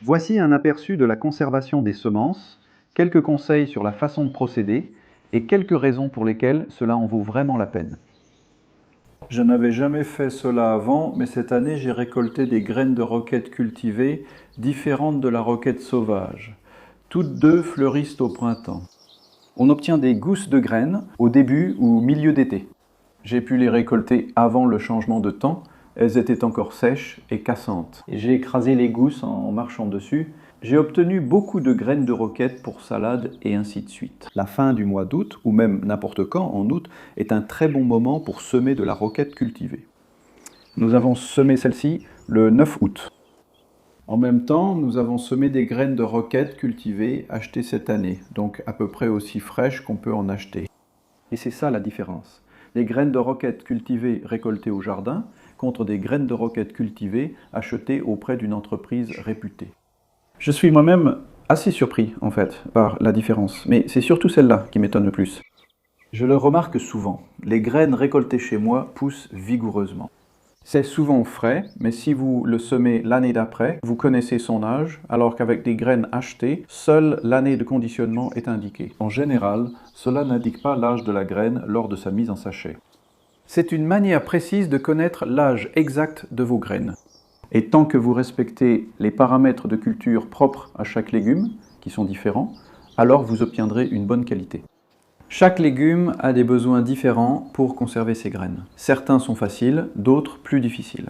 Voici un aperçu de la conservation des semences, quelques conseils sur la façon de procéder et quelques raisons pour lesquelles cela en vaut vraiment la peine. Je n'avais jamais fait cela avant, mais cette année j'ai récolté des graines de roquette cultivées différentes de la roquette sauvage. Toutes deux fleurissent au printemps. On obtient des gousses de graines au début ou milieu d'été. J'ai pu les récolter avant le changement de temps, elles étaient encore sèches et cassantes. J'ai écrasé les gousses en marchant dessus. J'ai obtenu beaucoup de graines de roquette pour salade et ainsi de suite. La fin du mois d'août, ou même n'importe quand en août, est un très bon moment pour semer de la roquette cultivée. Nous avons semé celle-ci le 9 août. En même temps, nous avons semé des graines de roquette cultivées achetées cette année, donc à peu près aussi fraîches qu'on peut en acheter. Et c'est ça la différence. Les graines de roquette cultivées récoltées au jardin contre des graines de roquette cultivées achetées auprès d'une entreprise réputée. Je suis moi-même assez surpris, en fait, par la différence, mais c'est surtout celle-là qui m'étonne le plus. Je le remarque souvent, les graines récoltées chez moi poussent vigoureusement. C'est souvent frais, mais si vous le semez l'année d'après, vous connaissez son âge, alors qu'avec des graines achetées, seule l'année de conditionnement est indiquée. En général, cela n'indique pas l'âge de la graine lors de sa mise en sachet. C'est une manière précise de connaître l'âge exact de vos graines. Et tant que vous respectez les paramètres de culture propres à chaque légume, qui sont différents, alors vous obtiendrez une bonne qualité. Chaque légume a des besoins différents pour conserver ses graines. Certains sont faciles, d'autres plus difficiles.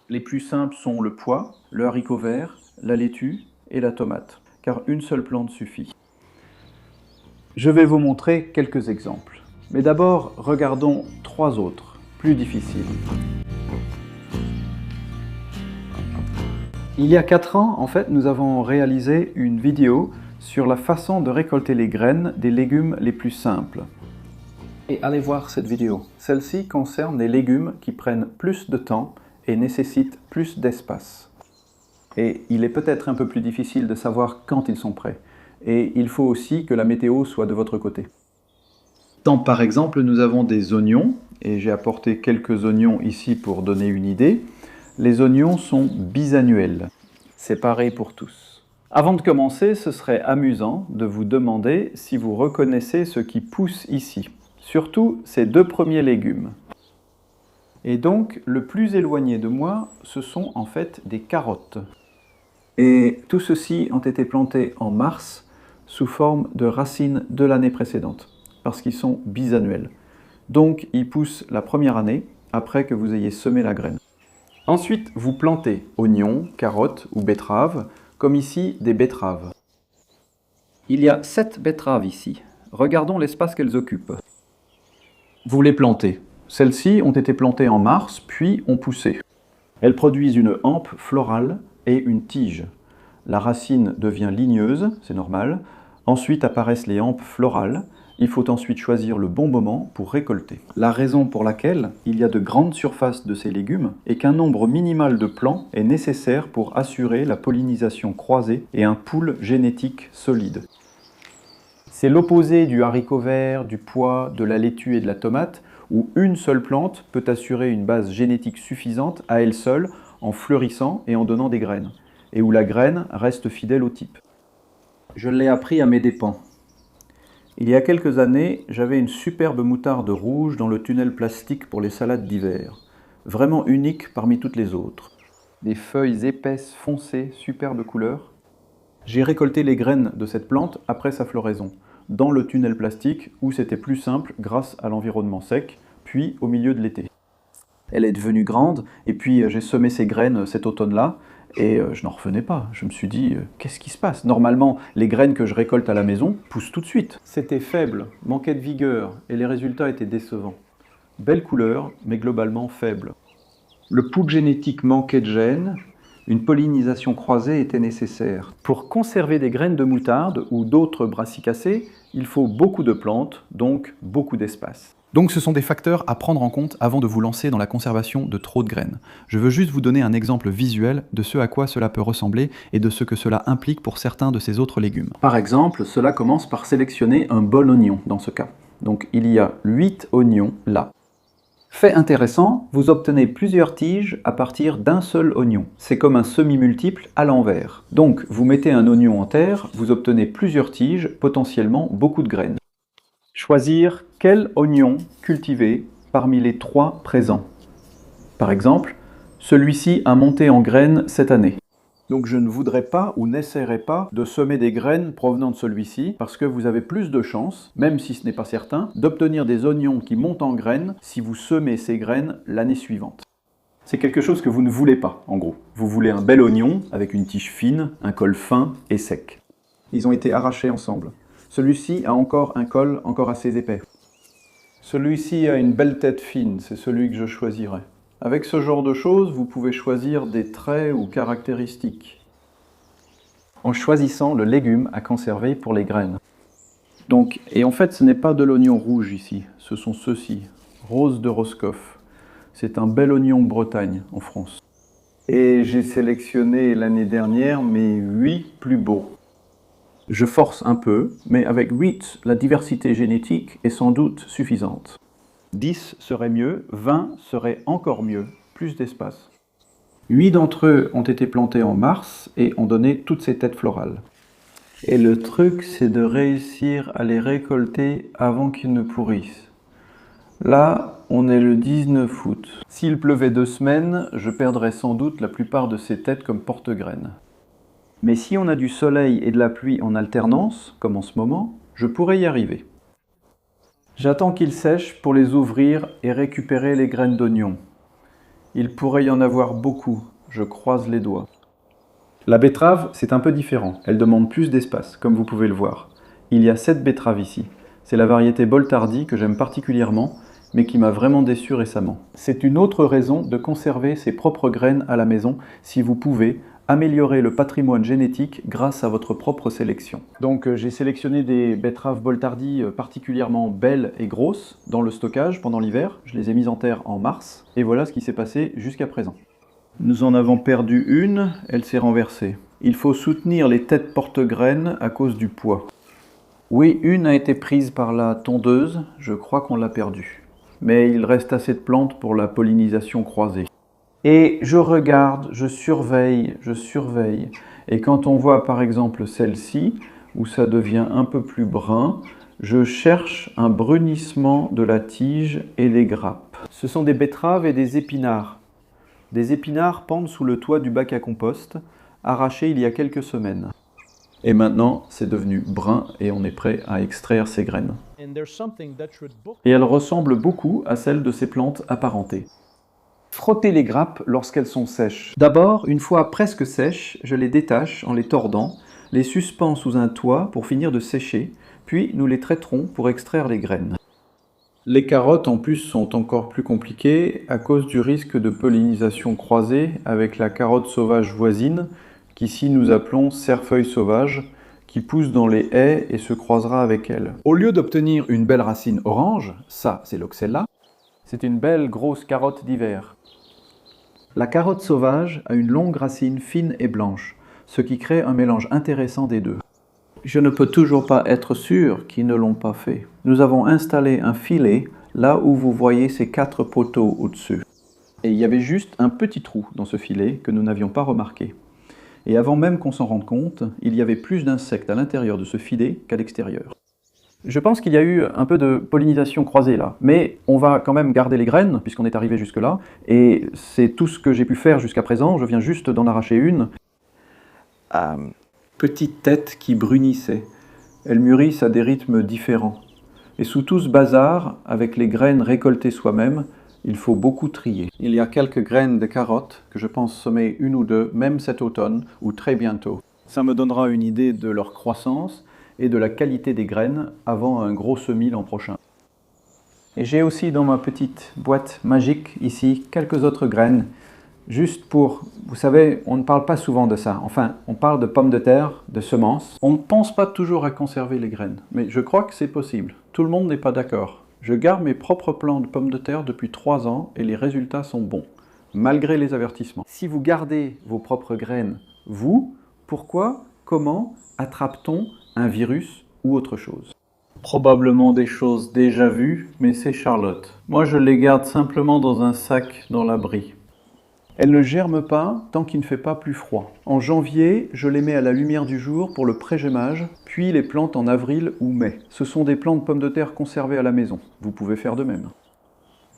Les plus simples sont le pois, le haricot vert, la laitue et la tomate, car une seule plante suffit. Je vais vous montrer quelques exemples. Mais d'abord, regardons 3 autres, plus difficiles. Il y a 4 ans, en fait, nous avons réalisé une vidéo sur la façon de récolter les graines des légumes les plus simples. Et allez voir cette vidéo. Celle-ci concerne les légumes qui prennent plus de temps et nécessitent plus d'espace. Et il est peut-être un peu plus difficile de savoir quand ils sont prêts. Et il faut aussi que la météo soit de votre côté. Tant par exemple, nous avons des oignons, et j'ai apporté quelques oignons ici pour donner une idée. Les oignons sont bisannuels. C'est pareil pour tous. Avant de commencer, ce serait amusant de vous demander si vous reconnaissez ce qui pousse ici. Surtout ces 2 premiers légumes. Et donc, le plus éloigné de moi, ce sont en fait des carottes. Et tout ceci ont été plantés en mars sous forme de racines de l'année précédente, parce qu'ils sont bisannuels. Donc, ils poussent la première année, après que vous ayez semé la graine. Ensuite, vous plantez oignons, carottes ou betteraves, comme ici des betteraves. Il y a 7 betteraves ici. Regardons l'espace qu'elles occupent. Vous les plantez. Celles-ci ont été plantées en mars, puis ont poussé. Elles produisent une hampe florale et une tige. La racine devient ligneuse, c'est normal. Ensuite apparaissent les hampes florales. Il faut ensuite choisir le bon moment pour récolter. La raison pour laquelle il y a de grandes surfaces de ces légumes est qu'un nombre minimal de plants est nécessaire pour assurer la pollinisation croisée et un pool génétique solide. C'est l'opposé du haricot vert, du pois, de la laitue et de la tomate, où une seule plante peut assurer une base génétique suffisante à elle seule en fleurissant et en donnant des graines, et où la graine reste fidèle au type. Je l'ai appris à mes dépens. Il y a quelques années, j'avais une superbe moutarde rouge dans le tunnel plastique pour les salades d'hiver. Vraiment unique parmi toutes les autres. Des feuilles épaisses, foncées, superbe couleur. J'ai récolté les graines de cette plante après sa floraison, dans le tunnel plastique où c'était plus simple grâce à l'environnement sec, puis au milieu de l'été. Elle est devenue grande, et puis j'ai semé ces graines cet automne-là, et je n'en revenais pas. Je me suis dit, qu'est-ce qui se passe? Normalement, les graines que je récolte à la maison poussent tout de suite. C'était faible, manquait de vigueur, et les résultats étaient décevants. Belle couleur, mais globalement faible. Le pool génétique manquait de gènes, une pollinisation croisée était nécessaire. Pour conserver des graines de moutarde ou d'autres brassicacées, il faut beaucoup de plantes, donc beaucoup d'espace. Donc ce sont des facteurs à prendre en compte avant de vous lancer dans la conservation de trop de graines. Je veux juste vous donner un exemple visuel de ce à quoi cela peut ressembler et de ce que cela implique pour certains de ces autres légumes. Par exemple, cela commence par sélectionner un bol oignon dans ce cas. Donc il y a 8 oignons là. Fait intéressant, vous obtenez plusieurs tiges à partir d'un seul oignon. C'est comme un semi-multiple à l'envers. Donc, vous mettez un oignon en terre, vous obtenez plusieurs tiges, potentiellement beaucoup de graines. Choisir quel oignon cultiver parmi les 3 présents. Par exemple, celui-ci a monté en graines cette année. Donc je ne voudrais pas ou n'essaierai pas de semer des graines provenant de celui-ci parce que vous avez plus de chances, même si ce n'est pas certain, d'obtenir des oignons qui montent en graines si vous semez ces graines l'année suivante. C'est quelque chose que vous ne voulez pas, en gros. Vous voulez un bel oignon avec une tige fine, un col fin et sec. Ils ont été arrachés ensemble. Celui-ci a encore un col encore assez épais. Celui-ci a une belle tête fine, c'est celui que je choisirais. Avec ce genre de choses, vous pouvez choisir des traits ou caractéristiques en choisissant le légume à conserver pour les graines. Donc, et en fait, ce n'est pas de l'oignon rouge ici, ce sont ceux-ci, Rose de Roscoff. C'est un bel oignon de Bretagne, en France. Et j'ai sélectionné l'année dernière mes 8 plus beaux. Je force un peu, mais avec 8, la diversité génétique est sans doute suffisante. 10 serait mieux, 20 serait encore mieux, plus d'espace. 8 d'entre eux ont été plantés en mars et ont donné toutes ces têtes florales. Et le truc, c'est de réussir à les récolter avant qu'ils ne pourrissent. Là, on est le 19 août. S'il pleuvait 2 semaines, je perdrais sans doute la plupart de ces têtes comme porte-graines. Mais si on a du soleil et de la pluie en alternance, comme en ce moment, je pourrais y arriver. J'attends qu'ils sèchent pour les ouvrir et récupérer les graines d'oignon. Il pourrait y en avoir beaucoup, je croise les doigts. La betterave, c'est un peu différent, elle demande plus d'espace, comme vous pouvez le voir. Il y a 7 betteraves ici. C'est la variété Boltardi que j'aime particulièrement, mais qui m'a vraiment déçu récemment. C'est une autre raison de conserver ses propres graines à la maison, si vous pouvez, améliorer le patrimoine génétique grâce à votre propre sélection. Donc j'ai sélectionné des betteraves Boltardi particulièrement belles et grosses dans le stockage pendant l'hiver. Je les ai mises en terre en mars et voilà ce qui s'est passé jusqu'à présent. Nous en avons perdu une, elle s'est renversée. Il faut soutenir les têtes porte-graines à cause du poids. Oui, une a été prise par la tondeuse, je crois qu'on l'a perdue. Mais il reste assez de plantes pour la pollinisation croisée. Et je regarde, je surveille. Et quand on voit par exemple celle-ci, où ça devient un peu plus brun, je cherche un brunissement de la tige et les grappes. Ce sont des betteraves et des épinards. Des épinards pendent sous le toit du bac à compost, arrachés il y a quelques semaines. Et maintenant, c'est devenu brun et on est prêt à extraire ces graines. Et elles ressemblent beaucoup à celles de ces plantes apparentées. Frottez les grappes lorsqu'elles sont sèches. D'abord, une fois presque sèches, je les détache en les tordant, les suspends sous un toit pour finir de sécher, puis nous les traiterons pour extraire les graines. Les carottes en plus sont encore plus compliquées à cause du risque de pollinisation croisée avec la carotte sauvage voisine, qu'ici nous appelons cerfeuil sauvage, qui pousse dans les haies et se croisera avec elle. Au lieu d'obtenir une belle racine orange, ça c'est l'oxella, c'est une belle grosse carotte d'hiver. La carotte sauvage a une longue racine fine et blanche, ce qui crée un mélange intéressant des deux. Je ne peux toujours pas être sûr qu'ils ne l'ont pas fait. Nous avons installé un filet là où vous voyez ces 4 poteaux au-dessus. Et il y avait juste un petit trou dans ce filet que nous n'avions pas remarqué. Et avant même qu'on s'en rende compte, il y avait plus d'insectes à l'intérieur de ce filet qu'à l'extérieur. Je pense qu'il y a eu un peu de pollinisation croisée là, mais on va quand même garder les graines, puisqu'on est arrivé jusque-là, et c'est tout ce que j'ai pu faire jusqu'à présent, je viens juste d'en arracher une. Petite tête qui brunissait. Elles mûrissent à des rythmes différents. Et sous tout ce bazar, avec les graines récoltées soi-même, il faut beaucoup trier. Il y a quelques graines de carottes que je pense semer 1 ou 2, même cet automne, ou très bientôt. Ça me donnera une idée de leur croissance, et de la qualité des graines avant un gros semis l'an prochain. Et j'ai aussi dans ma petite boîte magique ici quelques autres graines, juste pour, vous savez, on ne parle pas souvent de ça, enfin on parle de pommes de terre, de semences. On ne pense pas toujours à conserver les graines, mais je crois que c'est possible. Tout le monde n'est pas d'accord. Je garde mes propres plants de pommes de terre depuis 3 ans et les résultats sont bons, malgré les avertissements. Si vous gardez vos propres graines, vous, pourquoi, comment attrape-t-on un virus ou autre chose? Probablement des choses déjà vues, mais c'est Charlotte. Moi, je les garde simplement dans un sac dans l'abri. Elles ne germent pas tant qu'il ne fait pas plus froid. En janvier, je les mets à la lumière du jour pour le pré-gémage, puis les plante en avril ou mai. Ce sont des plants de pommes de terre conservées à la maison. Vous pouvez faire de même.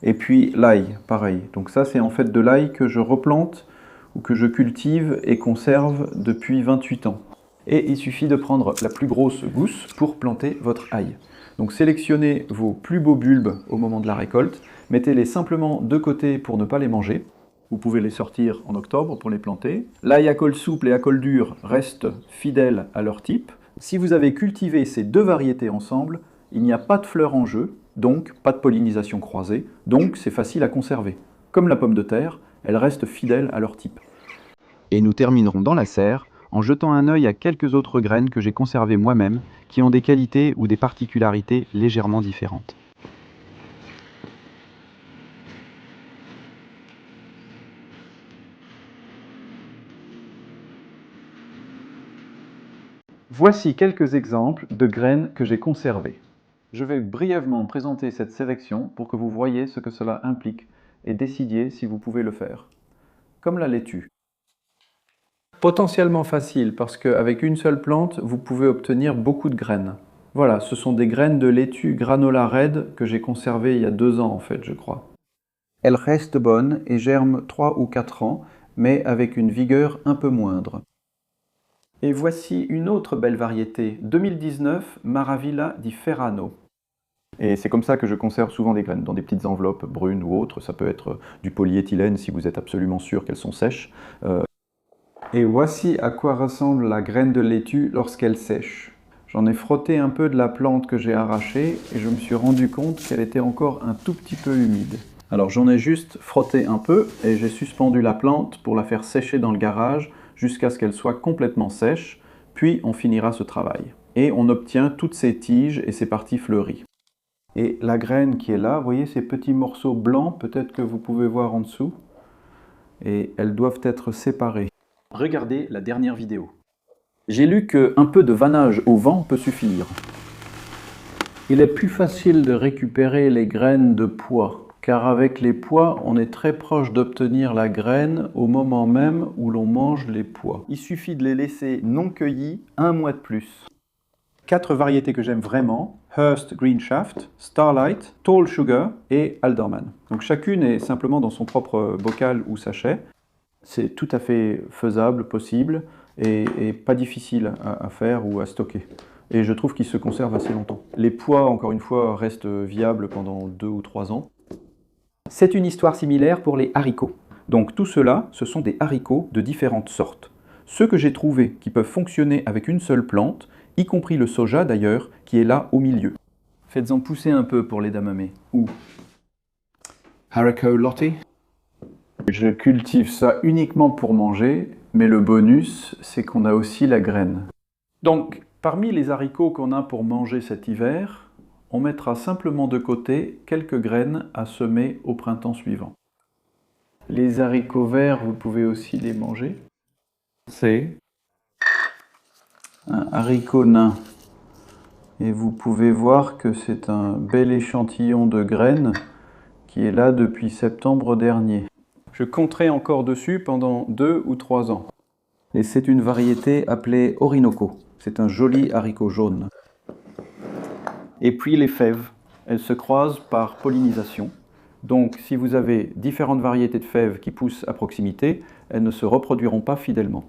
Et puis l'ail, pareil. Donc ça, c'est en fait de l'ail que je replante ou que je cultive et conserve depuis 28 ans. Et il suffit de prendre la plus grosse gousse pour planter votre ail. Donc sélectionnez vos plus beaux bulbes au moment de la récolte, mettez-les simplement de côté pour ne pas les manger. Vous pouvez les sortir en octobre pour les planter. L'ail à col souple et à col dur restent fidèles à leur type. Si vous avez cultivé ces deux variétés ensemble, il n'y a pas de fleurs en jeu, donc pas de pollinisation croisée, donc c'est facile à conserver. Comme la pomme de terre, elles restent fidèles à leur type. Et nous terminerons dans la serre en jetant un œil à quelques autres graines que j'ai conservées moi-même, qui ont des qualités ou des particularités légèrement différentes. Voici quelques exemples de graines que j'ai conservées. Je vais brièvement présenter cette sélection pour que vous voyez ce que cela implique et décidiez si vous pouvez le faire. Comme la laitue. Potentiellement facile parce qu'avec une seule plante, vous pouvez obtenir beaucoup de graines. Voilà, ce sont des graines de laitue granola red que j'ai conservées il y a 2 ans en fait, je crois. Elles restent bonnes et germent 3 ou 4 ans, mais avec une vigueur un peu moindre. Et voici une autre belle variété, 2019 Maravilla di Ferrano. Et c'est comme ça que je conserve souvent des graines, dans des petites enveloppes brunes ou autres. Ça peut être du polyéthylène si vous êtes absolument sûr qu'elles sont sèches. Et voici à quoi ressemble la graine de laitue lorsqu'elle sèche. J'en ai frotté un peu de la plante que j'ai arrachée et je me suis rendu compte qu'elle était encore un tout petit peu humide. Alors j'en ai juste frotté un peu et j'ai suspendu la plante pour la faire sécher dans le garage jusqu'à ce qu'elle soit complètement sèche, puis on finira ce travail. Et on obtient toutes ces tiges et ces parties fleuries. Et la graine qui est là, vous voyez ces petits morceaux blancs, peut-être que vous pouvez voir en dessous, et elles doivent être séparées. Regardez la dernière vidéo. J'ai lu qu'un peu de vannage au vent peut suffire. Il est plus facile de récupérer les graines de pois, car avec les pois, on est très proche d'obtenir la graine au moment même où l'on mange les pois. Il suffit de les laisser non cueillis 1 mois de plus. 4 variétés que j'aime vraiment, Hearst Green Shaft, Starlight, Tall Sugar et Alderman. Donc chacune est simplement dans son propre bocal ou sachet. C'est tout à fait faisable, possible et pas difficile à faire ou à stocker. Et je trouve qu'ils se conservent assez longtemps. Les pois, encore une fois, restent viables pendant 2 ou 3 ans. C'est une histoire similaire pour les haricots. Donc tout cela, ce sont des haricots de différentes sortes. Ceux que j'ai trouvés qui peuvent fonctionner avec une seule plante, y compris le soja d'ailleurs, qui est là au milieu. Faites-en pousser un peu pour les edamame. Ou haricot Lottie. Je cultive ça uniquement pour manger, mais le bonus, c'est qu'on a aussi la graine. Donc, parmi les haricots qu'on a pour manger cet hiver, on mettra simplement de côté quelques graines à semer au printemps suivant. Les haricots verts, vous pouvez aussi les manger. C'est un haricot nain. Et vous pouvez voir que c'est un bel échantillon de graines qui est là depuis septembre dernier. Je compterai encore dessus pendant 2 ou 3 ans. Et c'est une variété appelée Orinoco. C'est un joli haricot jaune. Et puis les fèves, elles se croisent par pollinisation. Donc si vous avez différentes variétés de fèves qui poussent à proximité, elles ne se reproduiront pas fidèlement.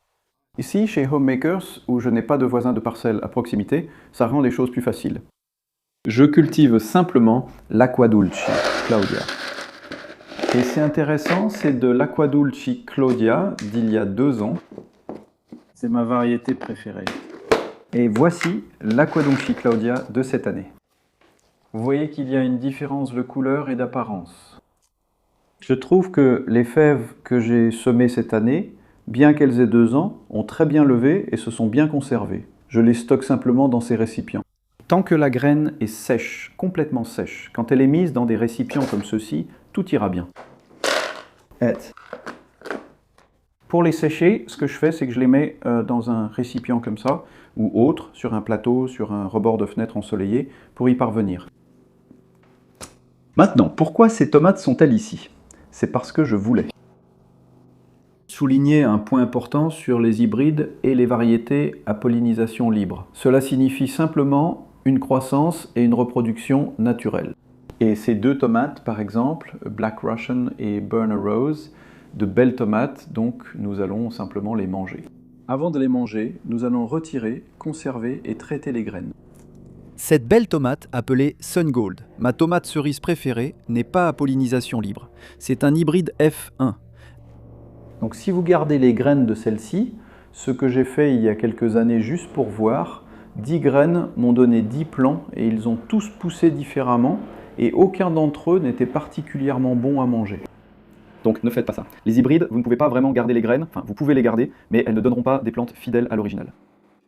Ici, chez Homemakers, où je n'ai pas de voisins de parcelle à proximité, ça rend les choses plus faciles. Je cultive simplement l'Acquadulci Claudia. Et c'est intéressant, c'est de l'Acquadulci Claudia d'il y a 2 ans. C'est ma variété préférée. Et voici l'Acquadulci Claudia de cette année. Vous voyez qu'il y a une différence de couleur et d'apparence. Je trouve que les fèves que j'ai semées cette année, bien qu'elles aient 2 ans, ont très bien levé et se sont bien conservées. Je les stocke simplement dans ces récipients. Tant que la graine est sèche, complètement sèche, quand elle est mise dans des récipients comme ceux-ci, tout ira bien. Pour les sécher, ce que je fais, c'est que je les mets dans un récipient comme ça, ou autre, sur un plateau, sur un rebord de fenêtre ensoleillé, pour y parvenir. Maintenant, pourquoi ces tomates sont-elles ici? C'est parce que je voulais souligner un point important sur les hybrides et les variétés à pollinisation libre. Cela signifie simplement une croissance et une reproduction naturelle. Et ces deux tomates, par exemple, Black Russian et Burner Rose, de belles tomates, donc nous allons simplement les manger. Avant de les manger, nous allons retirer, conserver et traiter les graines. Cette belle tomate, appelée Sun Gold, ma tomate cerise préférée, n'est pas à pollinisation libre. C'est un hybride F1. Donc si vous gardez les graines de celle-ci, ce que j'ai fait il y a quelques années juste pour voir, 10 graines m'ont donné 10 plants et ils ont tous poussé différemment et aucun d'entre eux n'était particulièrement bon à manger. Donc ne faites pas ça. Les hybrides, vous ne pouvez pas vraiment garder les graines, enfin vous pouvez les garder, mais elles ne donneront pas des plantes fidèles à l'original.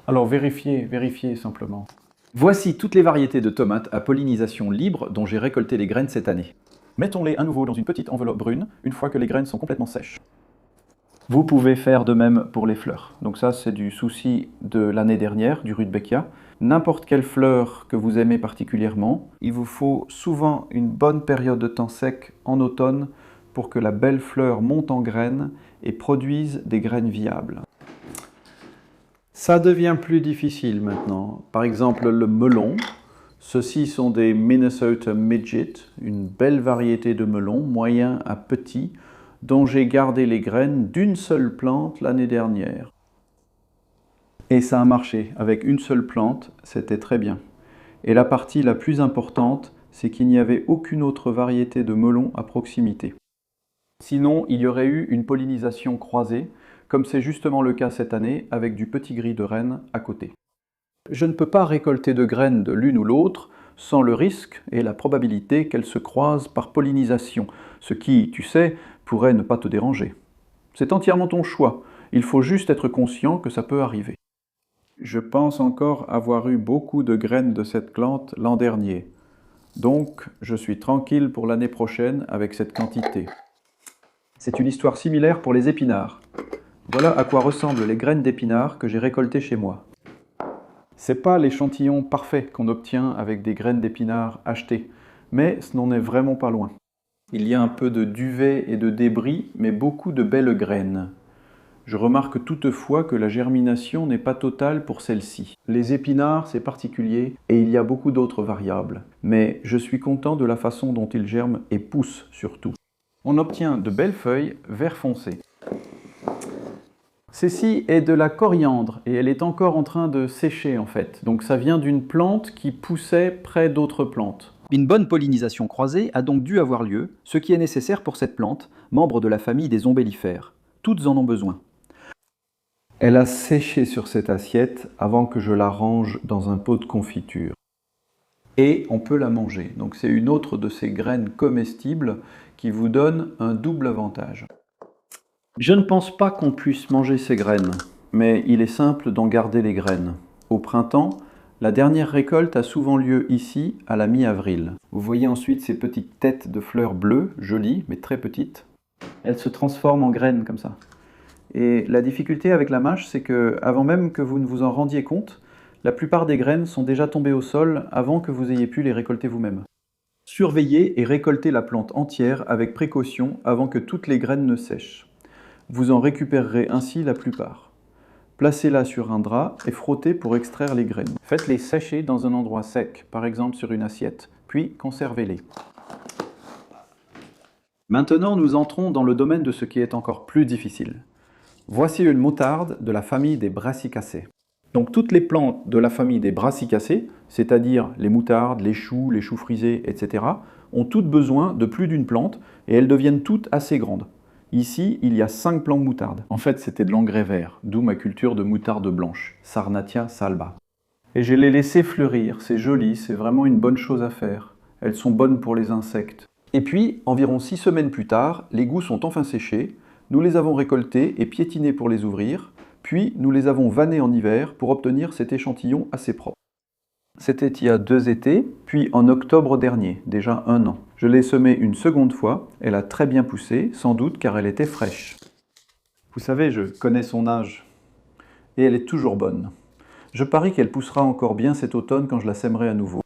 Alors vérifiez simplement. Voici toutes les variétés de tomates à pollinisation libre dont j'ai récolté les graines cette année. Mettons-les à nouveau dans une petite enveloppe brune une fois que les graines sont complètement sèches. Vous pouvez faire de même pour les fleurs. Donc ça, c'est du souci de l'année dernière, du Rudbeckia. N'importe quelle fleur que vous aimez particulièrement, il vous faut souvent une bonne période de temps sec en automne pour que la belle fleur monte en graines et produise des graines viables. Ça devient plus difficile maintenant. Par exemple, le melon. Ceux-ci sont des Minnesota Midget, une belle variété de melons, moyen à petit, dont j'ai gardé les graines d'une seule plante l'année dernière. Et ça a marché, avec une seule plante, c'était très bien. Et la partie la plus importante, c'est qu'il n'y avait aucune autre variété de melon à proximité. Sinon, il y aurait eu une pollinisation croisée, comme c'est justement le cas cette année, avec du petit gris de Rennes à côté. Je ne peux pas récolter de graines de l'une ou l'autre sans le risque et la probabilité qu'elles se croisent par pollinisation, ce qui, tu sais, pourrait ne pas te déranger. C'est entièrement ton choix, il faut juste être conscient que ça peut arriver. Je pense encore avoir eu beaucoup de graines de cette plante l'an dernier, donc je suis tranquille pour l'année prochaine avec cette quantité. C'est une histoire similaire pour les épinards. Voilà à quoi ressemblent les graines d'épinards que j'ai récoltées chez moi. C'est pas l'échantillon parfait qu'on obtient avec des graines d'épinards achetées, mais ce n'en est vraiment pas loin. Il y a un peu de duvet et de débris, mais beaucoup de belles graines. Je remarque toutefois que la germination n'est pas totale pour celle-ci. Les épinards, c'est particulier, et il y a beaucoup d'autres variables. Mais je suis content de la façon dont ils germent et poussent surtout. On obtient de belles feuilles vert foncé. Ceci est de la coriandre, et elle est encore en train de sécher en fait. Donc ça vient d'une plante qui poussait près d'autres plantes. Une bonne pollinisation croisée a donc dû avoir lieu, ce qui est nécessaire pour cette plante, membre de la famille des ombellifères. Toutes en ont besoin. Elle a séché sur cette assiette avant que je la range dans un pot de confiture. Et on peut la manger. Donc c'est une autre de ces graines comestibles qui vous donne un double avantage. Je ne pense pas qu'on puisse manger ces graines, mais il est simple d'en garder les graines. Au printemps, la dernière récolte a souvent lieu ici à la mi-avril. Vous voyez ensuite ces petites têtes de fleurs bleues, jolies, mais très petites. Elles se transforment en graines comme ça. Et la difficulté avec la mâche, c'est que, avant même que vous ne vous en rendiez compte, la plupart des graines sont déjà tombées au sol avant que vous ayez pu les récolter vous-même. Surveillez et récoltez la plante entière avec précaution avant que toutes les graines ne sèchent. Vous en récupérerez ainsi la plupart. Placez-la sur un drap et frottez pour extraire les graines. Faites-les sécher dans un endroit sec, par exemple sur une assiette, puis conservez-les. Maintenant, nous entrons dans le domaine de ce qui est encore plus difficile. Voici une moutarde de la famille des Brassicacées. Donc toutes les plantes de la famille des Brassicacées, c'est-à-dire les moutardes, les choux frisés, etc., ont toutes besoin de plus d'une plante et elles deviennent toutes assez grandes. Ici, il y a 5 plants de moutarde. En fait, c'était de l'engrais vert, d'où ma culture de moutarde blanche, Sarnatia salba. Et je les laissé fleurir, c'est joli, c'est vraiment une bonne chose à faire. Elles sont bonnes pour les insectes. Et puis, environ 6 semaines plus tard, les goûts sont enfin séchés, nous les avons récoltés et piétinés pour les ouvrir, puis nous les avons vannés en hiver pour obtenir cet échantillon assez propre. C'était il y a 2 étés, puis en octobre dernier, déjà 1 an. Je l'ai semée une seconde fois, elle a très bien poussé, sans doute car elle était fraîche. Vous savez, je connais son âge. Et elle est toujours bonne. Je parie qu'elle poussera encore bien cet automne quand je la sèmerai à nouveau.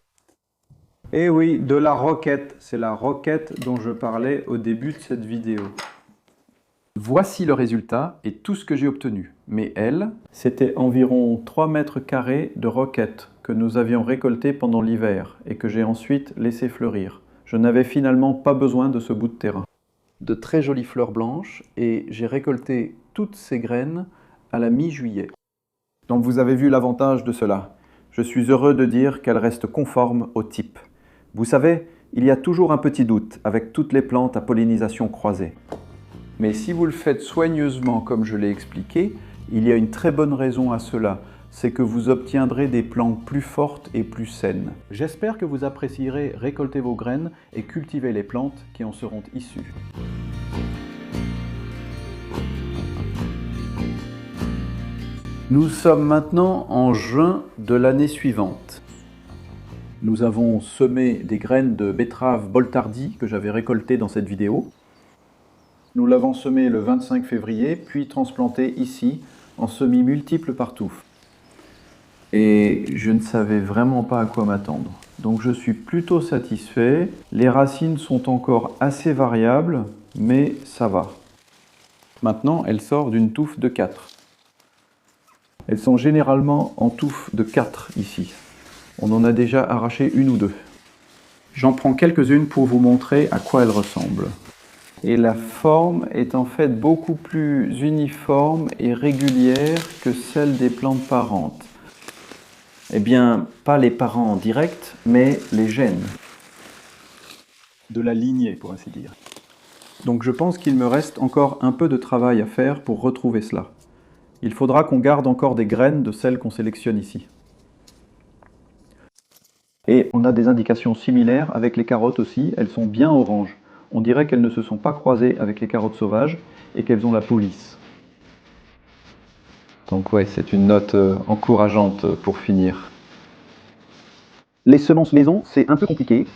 Et oui, de la roquette. C'est la roquette dont je parlais au début de cette vidéo. Voici le résultat et tout ce que j'ai obtenu. Mais elle, c'était environ 3 mètres carrés de roquette que nous avions récolté pendant l'hiver et que j'ai ensuite laissé fleurir. Je n'avais finalement pas besoin de ce bout de terrain. De très jolies fleurs blanches et j'ai récolté toutes ces graines à la mi-juillet. Donc vous avez vu l'avantage de cela. Je suis heureux de dire qu'elle reste conforme au type. Vous savez, il y a toujours un petit doute avec toutes les plantes à pollinisation croisée. Mais si vous le faites soigneusement comme je l'ai expliqué, il y a une très bonne raison à cela. C'est que vous obtiendrez des plantes plus fortes et plus saines. J'espère que vous apprécierez récolter vos graines et cultiver les plantes qui en seront issues. Nous sommes maintenant en juin de l'année suivante. Nous avons semé des graines de betterave Boltardi que j'avais récoltées dans cette vidéo. Nous l'avons semé le 25 février, puis transplanté ici en semis multiples partout. Et je ne savais vraiment pas à quoi m'attendre. Donc je suis plutôt satisfait. Les racines sont encore assez variables, mais ça va. Maintenant, elle sort d'une touffe de 4. Elles sont généralement en touffe de 4 ici. On en a déjà arraché une ou deux. J'en prends quelques-unes pour vous montrer à quoi elles ressemblent. Et la forme est en fait beaucoup plus uniforme et régulière que celle des plantes parentes. Eh bien, pas les parents en direct, mais les gènes. De la lignée, pour ainsi dire. Donc je pense qu'il me reste encore un peu de travail à faire pour retrouver cela. Il faudra qu'on garde encore des graines de celles qu'on sélectionne ici. Et on a des indications similaires avec les carottes aussi, elles sont bien oranges. On dirait qu'elles ne se sont pas croisées avec les carottes sauvages et qu'elles ont la peau lisse. Donc ouais, c'est une note encourageante pour finir. Les semences maison, c'est un peu compliqué.